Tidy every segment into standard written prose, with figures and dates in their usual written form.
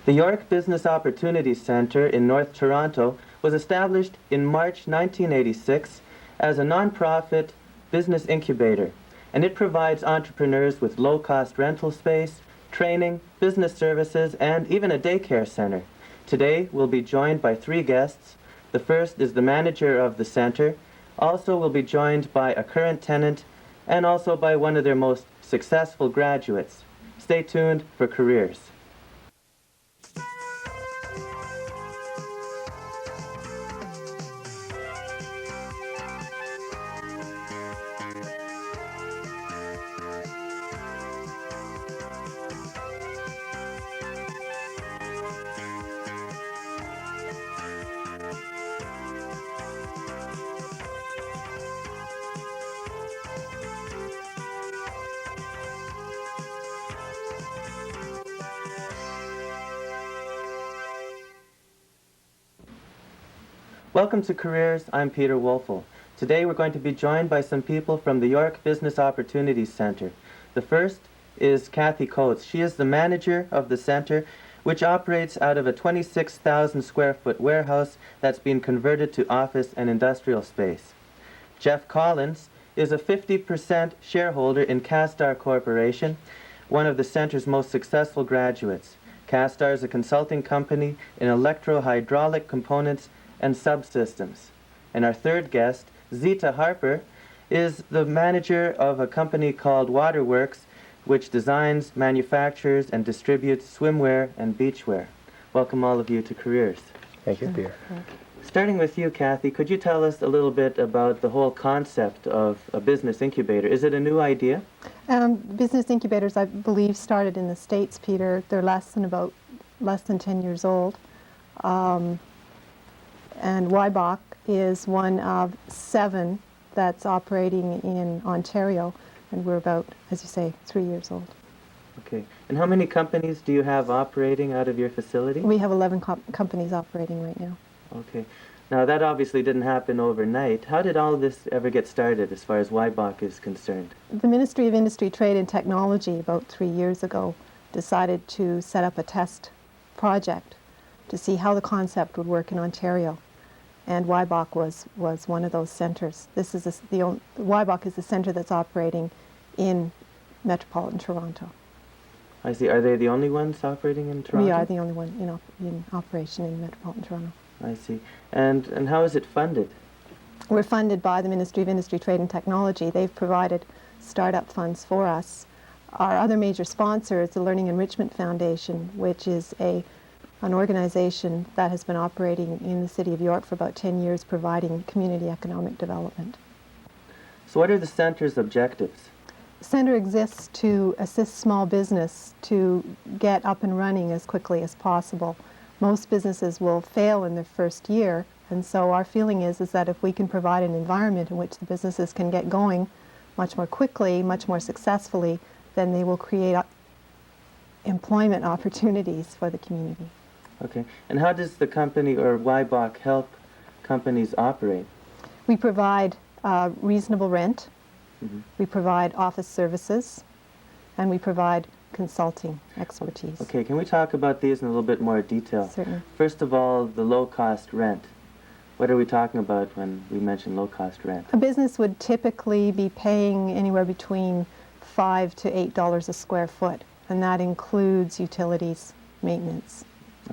The York Business Opportunities Centre in North Toronto was established in March 1986 as a non-profit business incubator, and it provides entrepreneurs with low-cost rental space, training, business services, and even a daycare center. Today, we'll be joined by three guests. The first is the manager of the center. Also, we'll be joined by a current tenant and also by one of their most successful graduates. Stay tuned for Careers. Welcome to Careers. I'm Peter Wolfl. Today we're going to be joined by some people from the York Business Opportunities Centre. The first is Kathy Coates. She is the manager of the centre, which operates out of a 26,000 square foot warehouse that's been converted to office and industrial space. Jeff Collins is a 50% shareholder in Castar Corporation, one of the centre's most successful graduates. Castar is a consulting company in electro-hydraulic components and subsystems. And our third guest, Zita Harper, is the manager of a company called Waterworks, which designs, manufactures, and distributes swimwear and beachwear. Welcome all of you to Careers. Thank you, Peter. Starting with you, Kathy, could you tell us a little bit about the whole concept of a business incubator? Is it a new idea? Business incubators, I believe, started in the States, Peter. They're less than 10 years old. And Wybach is one of 7 that's operating in Ontario, and we're about, as you say, 3 years old. Okay. And how many companies do you have operating out of your facility? We have 11 companies operating right now. Okay. Now, that obviously didn't happen overnight. How did all this ever get started as far as Wybach is concerned? The Ministry of Industry, Trade and Technology about 3 years ago decided to set up a test project to see how the concept would work in Ontario. And Wybach was one of those centers. Wybach is the center that's operating in metropolitan Toronto. I see. Are they the only ones operating in Toronto? We are the only one in operation in metropolitan Toronto. I see. And how is it funded? We're funded by the Ministry of Industry, Trade and Technology. They've provided startup funds for us. Our other major sponsor is the Learning Enrichment Foundation, which is an organization that has been operating in the city of York for about 10 years, providing community economic development. So what are the center's objectives? The center exists to assist small business to get up and running as quickly as possible. Most businesses will fail in their first year, and so our feeling is that if we can provide an environment in which the businesses can get going much more quickly, much more successfully, then they will create employment opportunities for the community. Okay. And how does the company or Wybach help companies operate? We provide reasonable rent, we provide office services, and we provide consulting expertise. Okay, can we talk about these in a little bit more detail? Certainly. First of all, the low-cost rent. What are we talking about when we mention low-cost rent? A business would typically be paying anywhere between $5 to $8 a square foot, and that includes utilities, maintenance,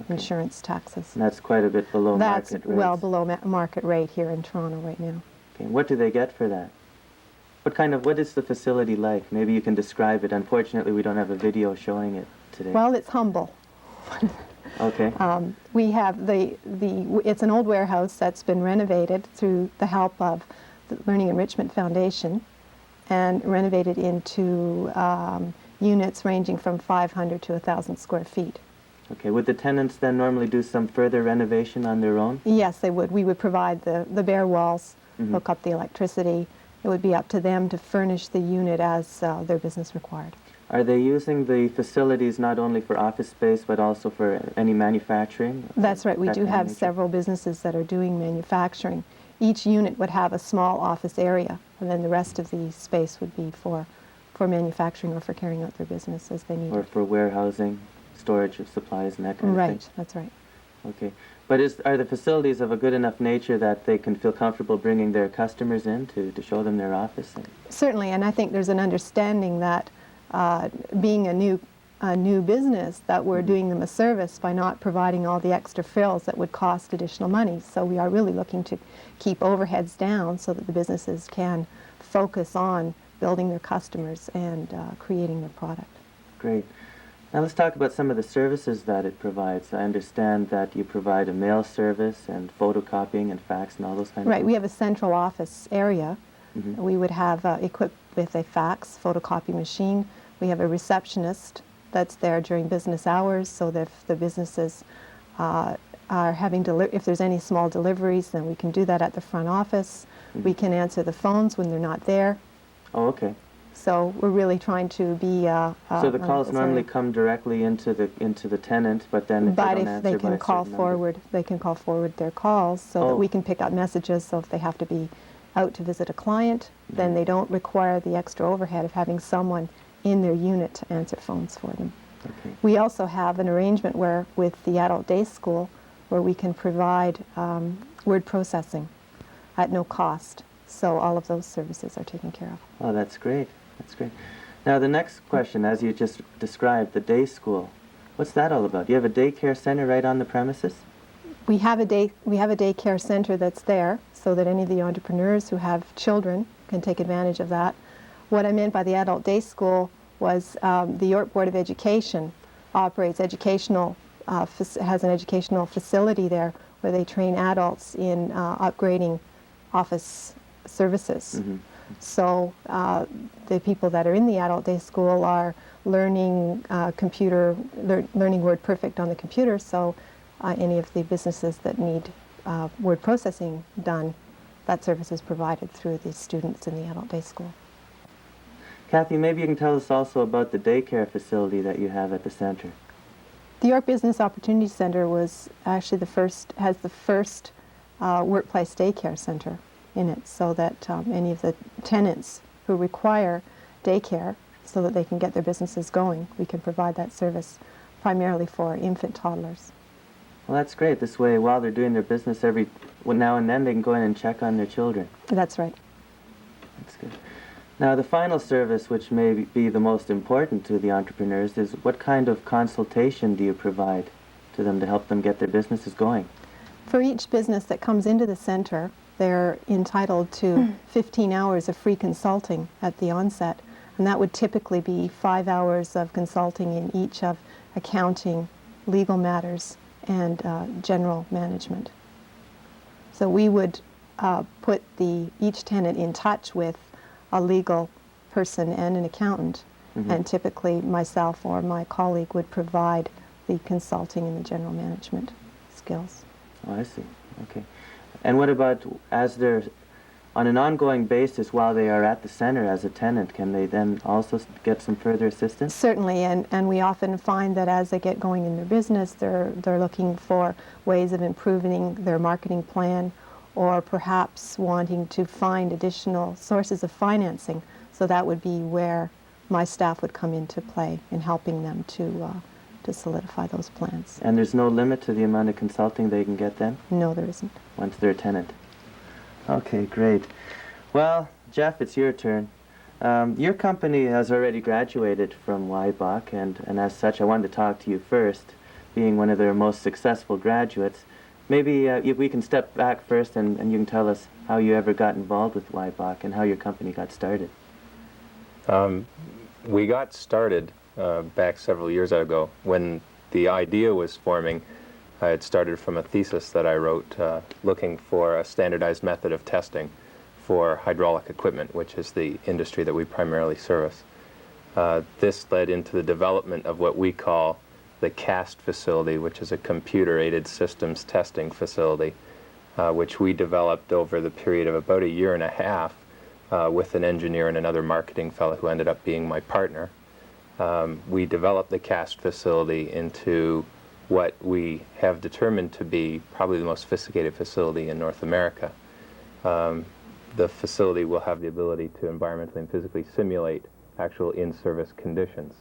insurance, taxes. And that's quite a bit below market rate. That's well below market rate here in Toronto right now. Okay, what do they get for that? What is the facility like? Maybe you can describe it. Unfortunately, we don't have a video showing it today. Well, it's humble. Okay. We have it's an old warehouse that's been renovated through the help of the Learning Enrichment Foundation and renovated into units ranging from 500 to 1,000 square feet. Okay, would the tenants then normally do some further renovation on their own? Yes, they would. We would provide the bare walls, hook up the electricity. It would be up to them to furnish the unit as their business required. Are they using the facilities not only for office space but also for any manufacturing? That's right. We do have several businesses that are doing manufacturing. Each unit would have a small office area, and then the rest of the space would be for manufacturing or for carrying out their business as they need. Or for warehousing? storage of supplies and that kind of Right, thing? that's right. Okay. But are the facilities of a good enough nature that they can feel comfortable bringing their customers in to show them their office? Certainly, and I think there's an understanding that being a new business, that we're doing them a service by not providing all the extra frills that would cost additional money. So we are really looking to keep overheads down so that the businesses can focus on building their customers and creating their product. Great. Now let's talk about some of the services that it provides. I understand that you provide a mail service and photocopying and fax and all those kind of Right, things. we have a central office area. Mhm. We would have equipped with a fax photocopy machine. We have a receptionist that's there during business hours, so that if the businesses are having, if there's any small deliveries, then we can do that at the front office. We can answer the phones when they're not there. Oh, okay. So we're really trying to be. So the calls normally come directly into the tenant, but then if they But don't if answer they by can a call certain number- forward, they can call forward their calls so that Oh. we can pick up messages. So if they have to be out to visit a client, then they don't require the extra overhead of having someone in their unit to answer phones for them. Okay. We also have an arrangement where, with the adult day school, where we can provide word processing at no cost. So all of those services are taken care of. Oh, that's great. That's great. Now the next question, as you just described, the day school. What's that all about? You have a daycare center right on the premises? We have a daycare center that's there so that any of the entrepreneurs who have children can take advantage of that. What I meant by the adult day school was the York Board of Education operates has an educational facility there where they train adults in upgrading office services. Mm-hmm. So the people that are in the adult day school are learning learning WordPerfect on the computer. So any of the businesses that need word processing done, that service is provided through the students in the adult day school. Kathy, maybe you can tell us also about the daycare facility that you have at the center. The York Business Opportunity Center was actually has the first workplace daycare center in it, so that any of the tenants who require daycare so that they can get their businesses going, we can provide that service primarily for infant toddlers. Well, that's great. This way, while they're doing their business now and then, they can go in and check on their children. That's right. That's good. Now, the final service, which may be the most important to the entrepreneurs, is what kind of consultation do you provide to them to help them get their businesses going? For each business that comes into the center, they're entitled to 15 hours of free consulting at the onset, and that would typically be 5 hours of consulting in each of accounting, legal matters, and general management. So we would put each tenant in touch with a legal person and an accountant, and typically myself or my colleague would provide the consulting and the general management skills. Oh, I see. Okay. And what about as they're on an ongoing basis while they are at the center as a tenant, can they then also get some further assistance? Certainly, and we often find that as they get going in their business, they're looking for ways of improving their marketing plan, or perhaps wanting to find additional sources of financing. So that would be where my staff would come into play in helping them to solidify those plans. And there's no limit to the amount of consulting they can get then, No, there isn't. once they're a tenant? Okay, great. Well, Jeff, it's your turn. Your company has already graduated from Weibach, and as such, I wanted to talk to you first, being one of their most successful graduates. Maybe if we can step back first and you can tell us how you ever got involved with Weibach and how your company got started. We got started back several years ago. When the idea was forming, I had started from a thesis that I wrote looking for a standardized method of testing for hydraulic equipment, which is the industry that we primarily service. This led into the development of what we call the CAST facility, which is a computer-aided systems testing facility, which we developed over the period of about 1.5 years with an engineer and another marketing fellow who ended up being my partner. We developed the CAST facility into what we have determined to be probably the most sophisticated facility in North America. The facility will have the ability to environmentally and physically simulate actual in-service conditions.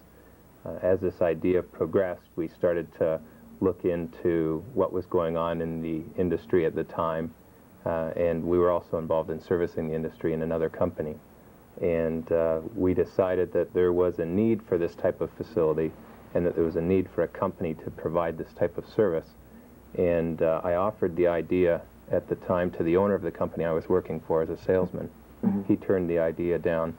As this idea progressed, we started to look into what was going on in the industry at the time, and we were also involved in servicing the industry in another company. And we decided that there was a need for this type of facility and that there was a need for a company to provide this type of service. And I offered the idea at the time to the owner of the company I was working for as a salesman. He turned the idea down,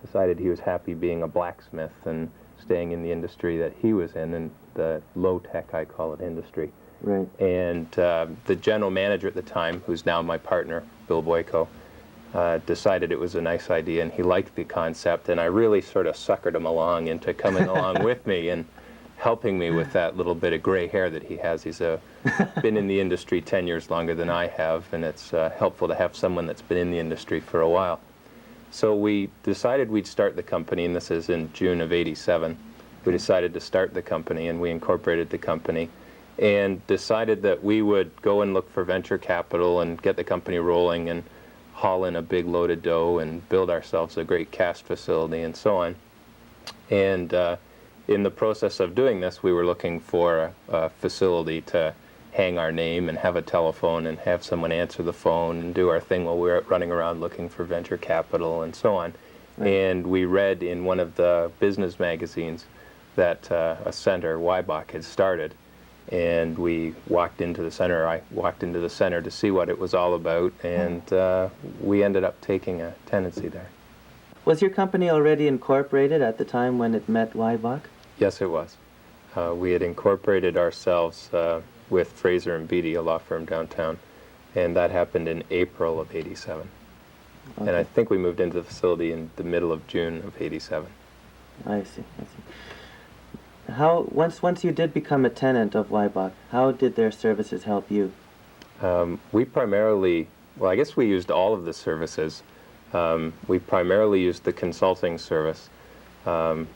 decided he was happy being a blacksmith and staying in the industry that he was in the low-tech, I call it, industry. Right. And the general manager at the time, who's now my partner, Bill Boyko, decided it was a nice idea, and he liked the concept, and I really sort of suckered him along into coming along with me and helping me with that little bit of gray hair that he has. He's been in the industry 10 years longer than I have, and it's helpful to have someone that's been in the industry for a while. So we decided we'd start the company, and this is in June of '87. We decided to start the company, and we incorporated the company, and decided that we would go and look for venture capital and get the company rolling and haul in a big load of dough and build ourselves a great cast facility and so on. And in the process of doing this, we were looking for a facility to hang our name and have a telephone and have someone answer the phone and do our thing while we were running around looking for venture capital and so on. Right. And we read in one of the business magazines that a center, Weibach, had started. And we walked into the center. I walked into the center to see what it was all about, and we ended up taking a tenancy there. Was your company already incorporated at the time when it met Weibach? Yes, it was. We had incorporated ourselves with Fraser and Beatty, a law firm downtown, and that happened in April of '87. Okay. And I think we moved into the facility in the middle of June of '87. I see. How once you did become a tenant of Weibach, how did their services help you? We primarily, well, I guess we used all of the services. We primarily used the consulting service.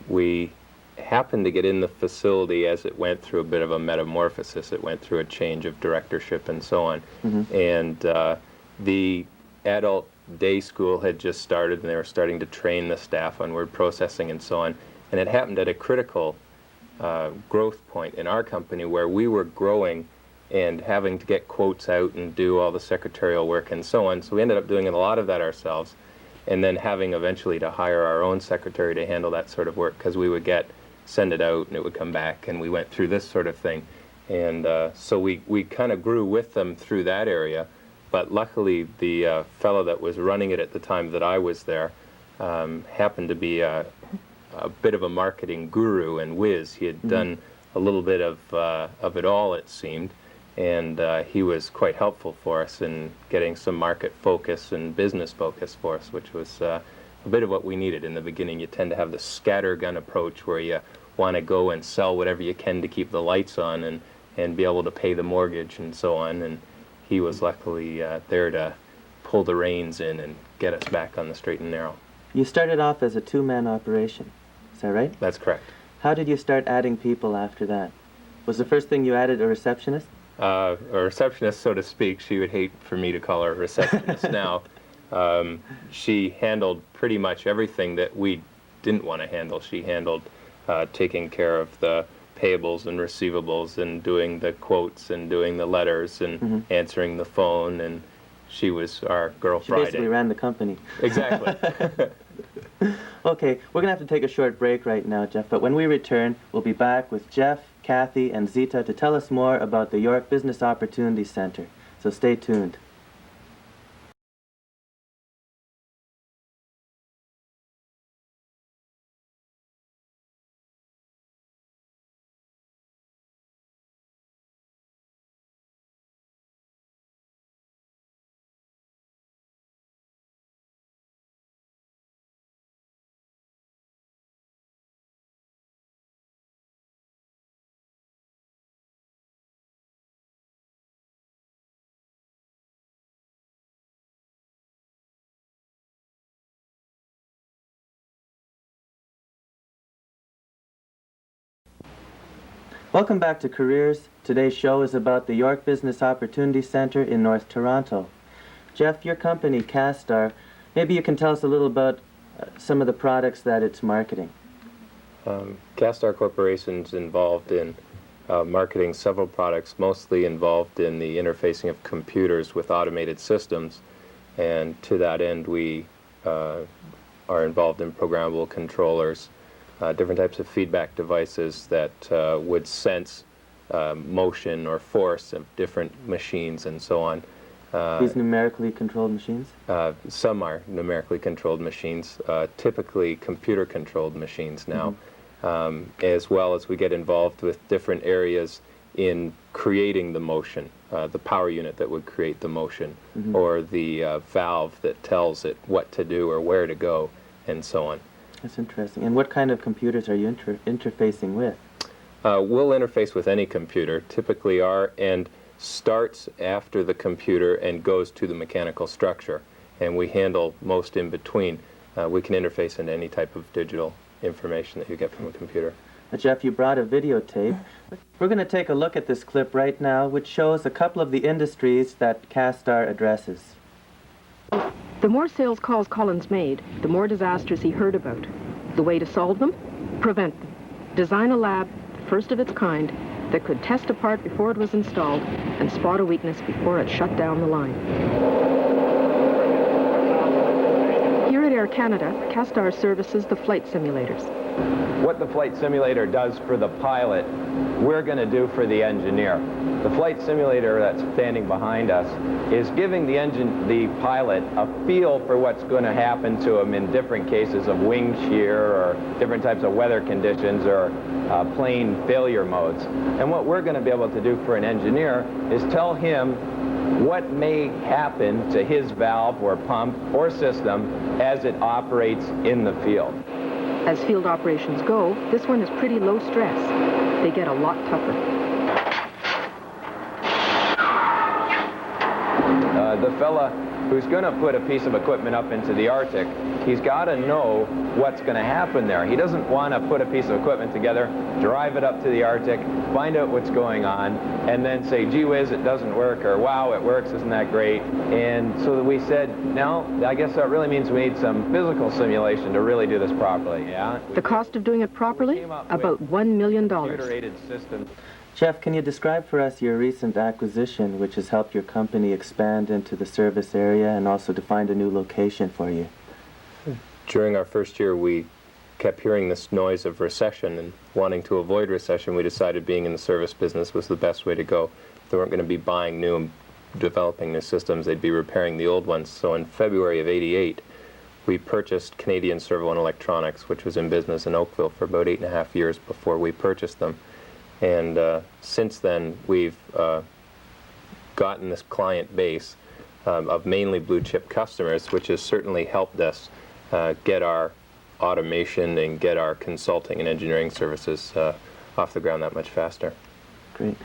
We happened to get in the facility as it went through a bit of a metamorphosis. It went through a change of directorship and so on. And the adult day school had just started, and they were starting to train the staff on word processing and so on. And it happened at a critical growth point in our company where we were growing and having to get quotes out and do all the secretarial work and so on. So we ended up doing a lot of that ourselves, and then having eventually to hire our own secretary to handle that sort of work, because we would send it out and it would come back, and we went through this sort of thing. And so we kind of grew with them through that area. But luckily the fellow that was running it at the time that I was there happened to be a bit of a marketing guru and whiz. He had done a little bit of it all, it seemed, and he was quite helpful for us in getting some market focus and business focus for us, which was a bit of what we needed in the beginning. You tend to have the scattergun approach where you want to go and sell whatever you can to keep the lights on and be able to pay the mortgage and so on, and he was luckily there to pull the reins in and get us back on the straight and narrow. You started off as a two-man operation. Is that right? That's correct. How did you start adding people after that? Was the first thing you added a receptionist? A receptionist, so to speak. She would hate for me to call her a receptionist now. She handled pretty much everything that we didn't want to handle. She handled taking care of the payables and receivables and doing the quotes and doing the letters and answering the phone, and she was our girl Friday. She basically ran the company. Exactly. Okay, we're going to have to take a short break right now, Jeff, but when we return, we'll be back with Jeff, Kathy, and Zita to tell us more about the York Business Opportunity Center. So stay tuned. Welcome back to Careers. Today's show is about the York Business Opportunity Center in North Toronto. Jeff, your company, CASTAR, maybe you can tell us a little about some of the products that it's marketing. CASTAR Corporation's involved in marketing several products, mostly involved in the interfacing of computers with automated systems. And to that end, we are involved in programmable controllers, different types of feedback devices that would sense motion or force of different machines and so on. These numerically controlled machines? Some are numerically controlled machines, typically computer-controlled machines now, as well as we get involved with different areas in creating the motion, the power unit that would create the motion, or the valve that tells it what to do or where to go, and so on. That's interesting. And what kind of computers are you interfacing with? We'll interface with any computer. Typically our end starts after the computer and goes to the mechanical structure, and we handle most in between. We can interface into any type of digital information that you get from a computer. Jeff, you brought a videotape. We're going to take a look at this clip right now, which shows a couple of the industries that CASTAR addresses. The more sales calls Collins made, the more disasters he heard about. The way to solve them? Prevent them. Design a lab, the first of its kind, that could test a part before it was installed and spot a weakness before it shut down the line. Here at Air Canada, CASTAR services the flight simulators. What the flight simulator does for the pilot, we're going to do for the engineer. The flight simulator that's standing behind us is giving the pilot a feel for what's going to happen to him in different cases of wing shear or different types of weather conditions or plane failure modes. And what we're going to be able to do for an engineer is tell him what may happen to his valve or pump or system as it operates in the field. As field operations go, this one is pretty low stress. They get a lot tougher. The fella who's going to put a piece of equipment up into the Arctic, he's got to know what's going to happen there. He doesn't want to put a piece of equipment together, drive it up to the Arctic, find out what's going on, and then say, gee whiz, it doesn't work, or wow, it works, isn't that great? And so we said, no, I guess that really means we need some physical simulation to really do this properly, yeah? The cost of doing it properly? About $1 million. Computer-aided system. Jeff, can you describe for us your recent acquisition, which has helped your company expand into the service area and also to find a new location for you? During our first year, we kept hearing this noise of recession, and wanting to avoid recession, we decided being in the service business was the best way to go. They weren't going to be buying new and developing new systems, they'd be repairing the old ones. So in February of '88, we purchased Canadian Servo and Electronics, which was in business in Oakville for about 8.5 years before we purchased them. And since then, we've gotten this client base of mainly blue chip customers, which has certainly helped us get our automation and get our consulting and engineering services off the ground that much faster. Great.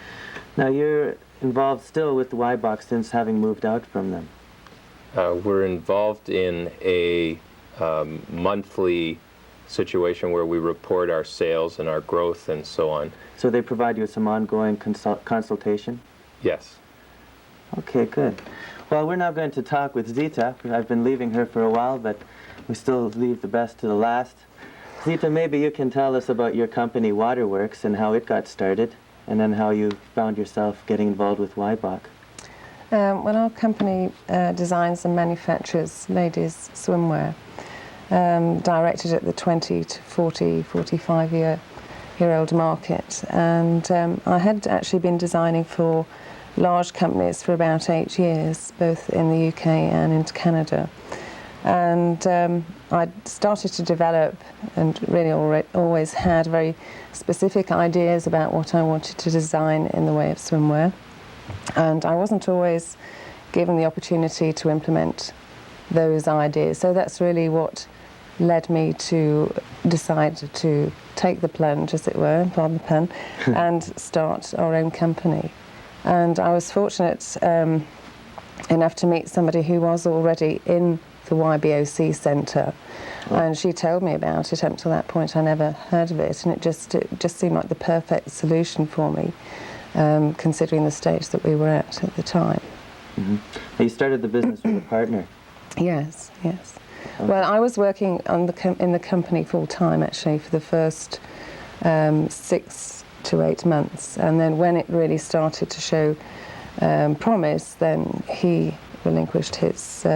Now you're involved still with the Y-Box since having moved out from them. We're involved in a monthly situation where we report our sales and our growth and so on. So they provide you with some ongoing consultation? Yes. Okay, good. Well, we're now going to talk with Zita. I've been leaving her for a while, but we still leave the best to the last. Zita, maybe you can tell us about your company, Waterworks, and how it got started, and then how you found yourself getting involved with YBOC. Well, our company designs and manufactures ladies' swimwear, directed at the 20 to 40, 45-year-old market. And I had actually been designing for large companies for about 8 years, both in the UK and into Canada. And I started to develop and really always had very specific ideas about what I wanted to design in the way of swimwear. And I wasn't always given the opportunity to implement those ideas. So that's really what led me to decide to take the plunge, as it were, pardon the pun, and start our own company. And I was fortunate enough to meet somebody who was already in the YBOC Centre, and she told me about it. Up to that point I never heard of it, and it just seemed like the perfect solution for me, considering the stage that we were at the time. Mm-hmm. You started the business with a partner. Yes, yes. Well, I was working on in the company full time actually for the first 6 to 8 months, and then when it really started to show promise, then he relinquished his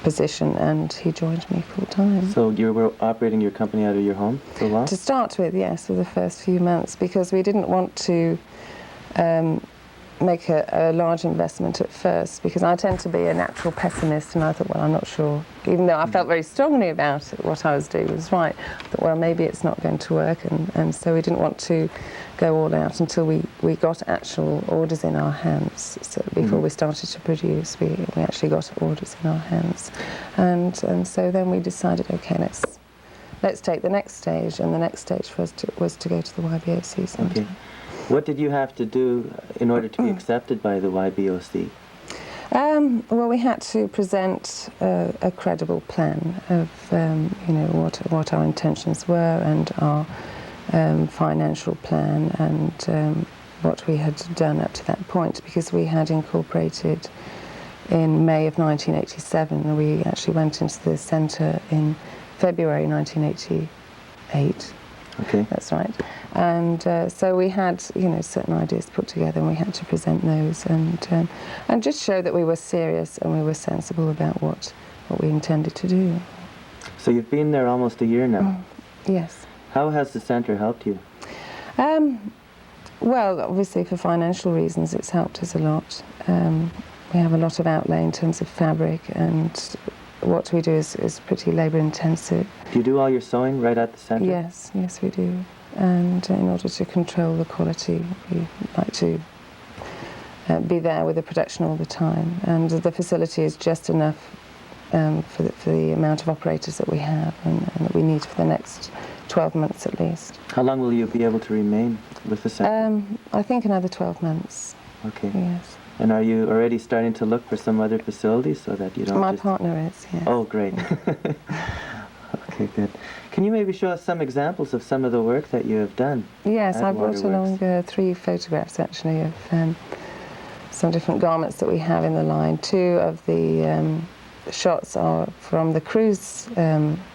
position and he joined me full time. So you were operating your company out of your home for a while? To start with, yes, for the first few months, because we didn't want to make a large investment at first, because I tend to be a natural pessimist, and I thought, well, I'm not sure, even though I felt very strongly about it, what I was doing was right. I thought, well, maybe it's not going to work, and so we didn't want to go all out until we got actual orders in our hands. So before we started to produce, we actually got orders in our hands, and so then we decided, okay, let's take the next stage, and the next stage was to go to the YBOC Centre. Okay. What did you have to do in order to be accepted by the YBOC? Well, we had to present a credible plan of what our intentions were, and our financial plan, and what we had done up to that point, because we had incorporated in May of 1987. We actually went into the centre in February 1988. Okay. That's right. And so we had, certain ideas put together, and we had to present those, and just show that we were serious and we were sensible about what we intended to do. So you've been there almost a year now. Yes. How has the centre helped you? Well, obviously for financial reasons it's helped us a lot. We have a lot of outlay in terms of fabric, and what we do is pretty labour intensive. Do you do all your sewing right at the centre? Yes, we do. And in order to control the quality, we like to be there with the production all the time. And the facility is just enough for the amount of operators that we have, and that we need for the next 12 months at least. How long will you be able to remain with the centre? I think another 12 months. Okay. Yes. And are you already starting to look for some other facilities so that you don't My just... partner is, yes. Oh, great. Okay, good. Can you maybe show us some examples of some of the work that you have done? Yes, at I brought Waterworks? along 3 photographs actually of some different garments that we have in the line. 2 of the shots are from the cruise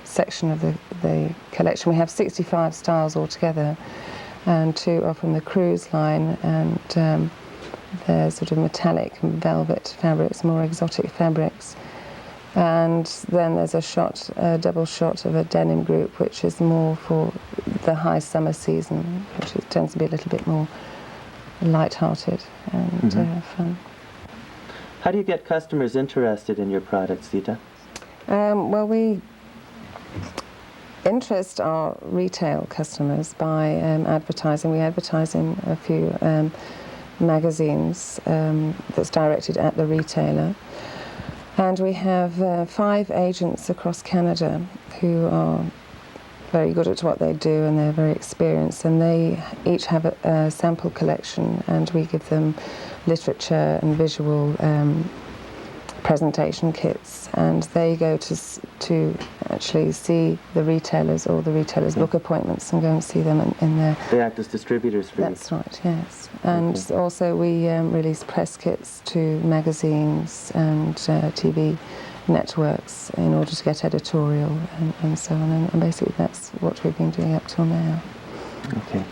section of the collection. We have 65 styles altogether, and 2 are from the cruise line, and they're sort of metallic and velvet fabrics, more exotic fabrics. And then there's a double shot of a denim group, which is more for the high summer season, which tends to be a little bit more light-hearted and fun. How do you get customers interested in your products, Sita? Well, we interest our retail customers by advertising. We advertise in a few magazines that's directed at the retailer. And we have 5 agents across Canada who are very good at what they do, and they're very experienced, and they each have a sample collection, and we give them literature and visual presentation kits, and they go to actually see the retailers, or the retailers book appointments and go and see them in their... They act as distributors for you? That's right, yes. And also we release press kits to magazines and TV networks in order to get editorial and so on, and basically that's what we've been doing up till now. Okay.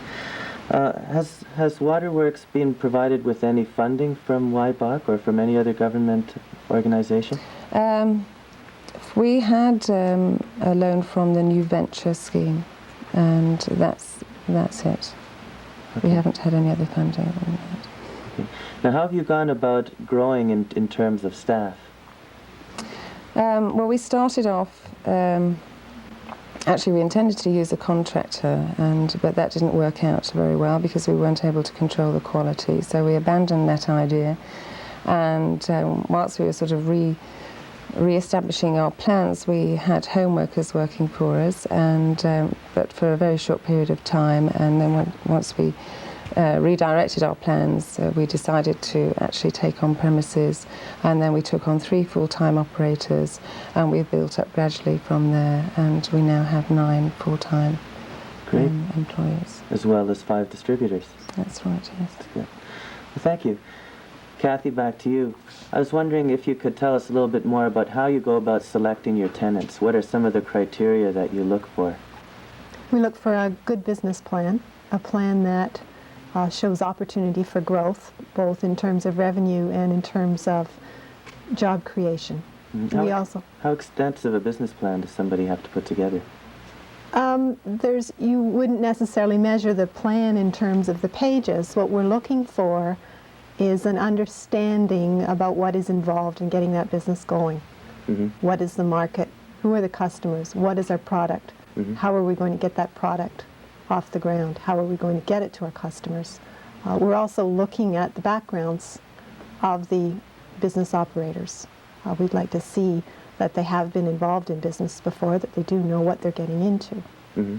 Has Waterworks been provided with any funding from YBOC or from any other government organization? We had a loan from the New Venture scheme, and that's it. Okay. We haven't had any other funding than that. Okay. Now, how have you gone about growing in terms of staff? Well, we started off, actually we intended to use a contractor, but that didn't work out very well because we weren't able to control the quality, so we abandoned that idea. And whilst we were sort of re-establishing our plans, we had home workers working for us, but for a very short period of time, and then once we redirected our plans, we decided to actually take on premises, and then we took on 3 full-time operators, and we built up gradually from there, and we now have 9 full-time employees. As well as 5 distributors. That's right, yes. That's good. Well, thank you. Kathy, back to you. I was wondering if you could tell us a little bit more about how you go about selecting your tenants. What are some of the criteria that you look for? We look for a good business plan, a plan that shows opportunity for growth, both in terms of revenue and in terms of job creation. How extensive a business plan does somebody have to put together? You wouldn't necessarily measure the plan in terms of the pages. What we're looking for is an understanding about what is involved in getting that business going. Mm-hmm. What is the market? Who are the customers? What is our product? Mm-hmm. How are we going to get that product off the ground? How are we going to get it to our customers? We're also looking at the backgrounds of the business operators. We'd like to see that they have been involved in business before, that they do know what they're getting into. Mm-hmm.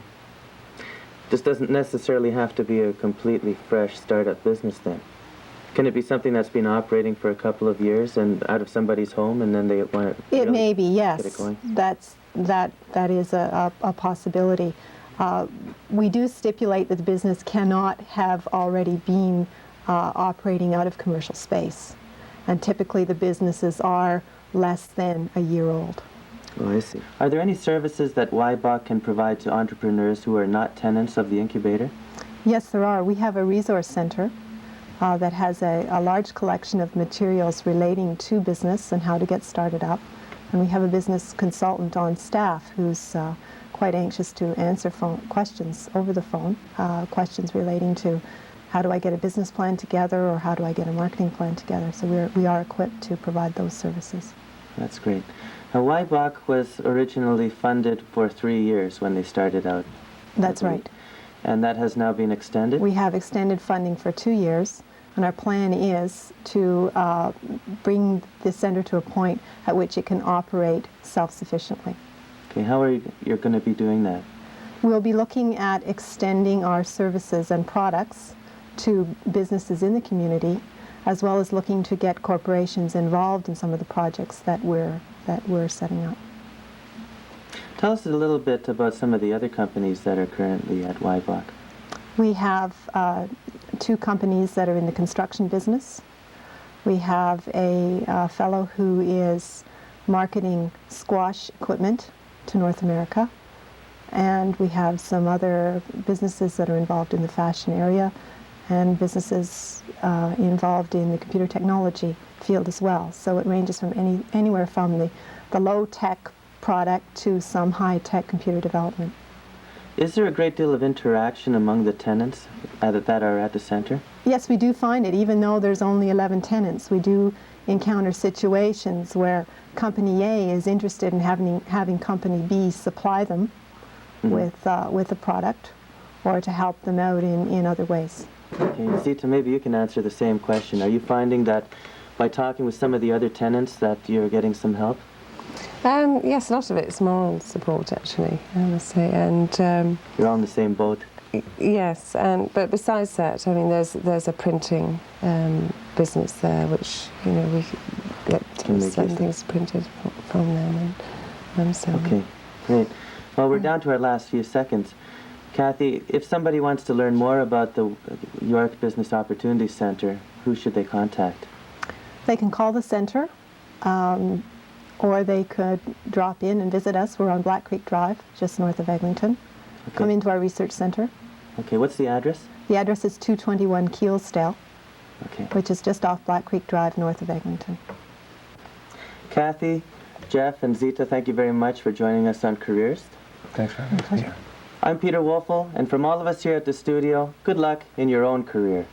This doesn't necessarily have to be a completely fresh startup business then. Can it be something that's been operating for a couple of years and out of somebody's home, and then they want to It may be, yes. get it going? That is a possibility. We do stipulate that the business cannot have already been operating out of commercial space. And typically the businesses are less than a year old. Oh, I see. Are there any services that YBOC can provide to entrepreneurs who are not tenants of the incubator? Yes, there are. We have a resource center that has a large collection of materials relating to business and how to get started up. And we have a business consultant on staff who's quite anxious to answer questions over the phone, questions relating to how do I get a business plan together, or how do I get a marketing plan together. So we are equipped to provide those services. That's great. Now, YBOC was originally funded for 3 years when they started out. That's right. And that has now been extended? We have extended funding for 2 years, and our plan is to bring the center to a point at which it can operate self-sufficiently. Okay, how are you going to be doing that? We'll be looking at extending our services and products to businesses in the community, as well as looking to get corporations involved in some of the projects that we're setting up. Tell us a little bit about some of the other companies that are currently at YBOC. We have 2 companies that are in the construction business. We have a fellow who is marketing squash equipment to North America. And we have some other businesses that are involved in the fashion area, and businesses involved in the computer technology field as well. So it ranges from anywhere from the low-tech product to some high-tech computer development. Is there a great deal of interaction among the tenants that are at the center? Yes, we do find it. Even though there's only 11 tenants, we do encounter situations where Company A is interested in having Company B supply them with a product, or to help them out in other ways. Okay, Zita, maybe you can answer the same question. Are you finding that by talking with some of the other tenants that you're getting some help? Yes, a lot of it's moral support, actually, I must say. And you're on the same boat? Yes, but besides that, I mean, there's a printing business there, which, you know, we get certain things printed from them, and so. Okay, great. Well, we're down to our last few seconds. Kathy, if somebody wants to learn more about the York Business Opportunity Center, who should they contact? They can call the center, or they could drop in and visit us. We're on Black Creek Drive, just north of Eglinton. Okay. Come into our research center. Okay, what's the address? The address is 221 Keelsdale, okay, which is just off Black Creek Drive, north of Eglinton. Kathy, Jeff, and Zita, thank you very much for joining us on Careers. Thanks for having us. I'm Peter Wolfl, and from all of us here at the studio, good luck in your own career.